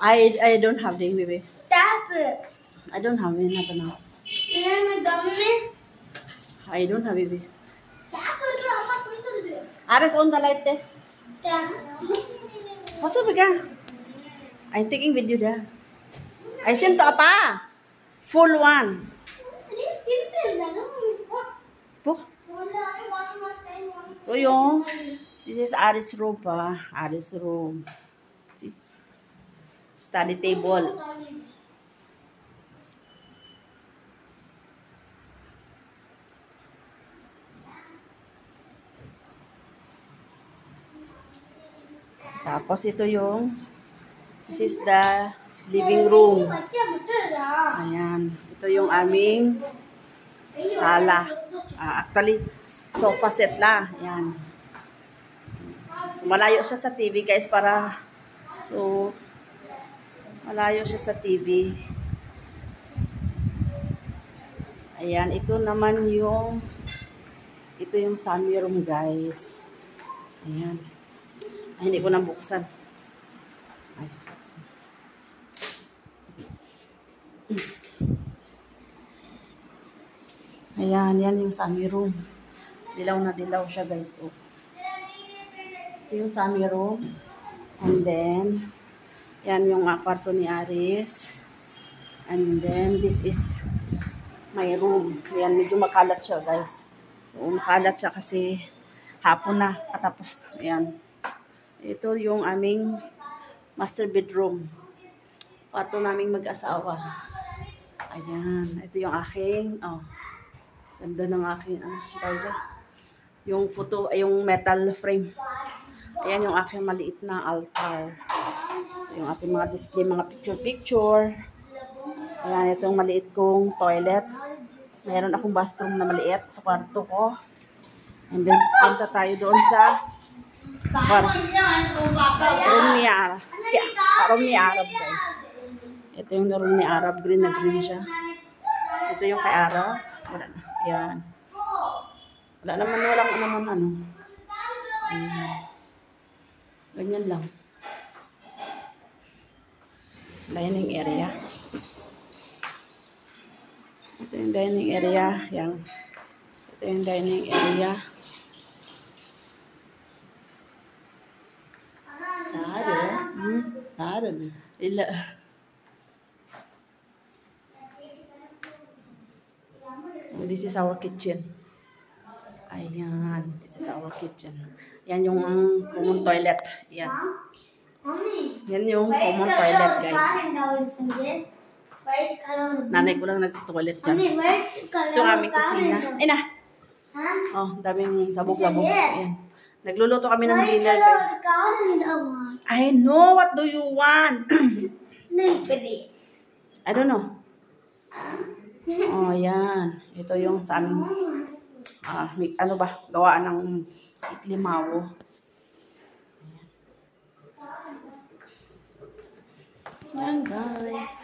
I don't have the baby. Tap. I don't have it now. I don't have baby. Aris, on the light there. What's up again? I'm taking video there. I sent to Apa. Full one. Po. So yung, this is Aris' room pa. Aris' room. See? Study table. Tapos ito yung, this is the living room. Ayan. Ito yung aming sala. Actually, sofa set la. Ayan. So, malayo siya sa TV guys para, so, malayo siya sa TV. Ayan. Ito naman yung, ito yung sunny room guys. Ayan. Ay, hindi ko nabuksan. Ay, buksan. Ayan, yan yung sunny room. Dilaw na dilaw siya guys. Oh. Ito yung sunny room. And then, yan yung kwarto ni Aris. And then, this is my room. Ayan, medyo makalat siya guys. So, makalat siya kasi hapon na. Katapos, ayan. Ito yung aming master bedroom. Kwarto naming mag-asawa. Ayan. Ito yung aking, oh. Ganda ng aking, yung photo, ay yung metal frame. Ayan yung aking maliit na altar. Yung aking mga display, mga picture-picture. Ayan, ito yung maliit kong toilet. Mayroon akong bathroom na maliit sa kwarto ko. And then, punta tayo doon sa room ni Arab guys. Ito yung room ni Arab, green na green siya. Ito yung kay Arab. Wala na. Ayan. Wala naman, walang ano. Ayan. Ganyan lang. Dining area. Ito yung dining area. Ayan. Ito yung dining area. Ila. This is our kitchen. Ayan. This is our kitchen. Yan yung common toilet. Yan. Yan yung common toilet, guys. Nanay ko lang nag-toilet dyan. Ito ang aming kusina. Ay na. Oh, daming sabog-sabog. Ayan. Nagluluto kami ng dinner, guys. I know. What do you want? I don't know. Oh, yan. Ito yung sa aming, ano ba, gawaan ng itlimawo. Yan, guys.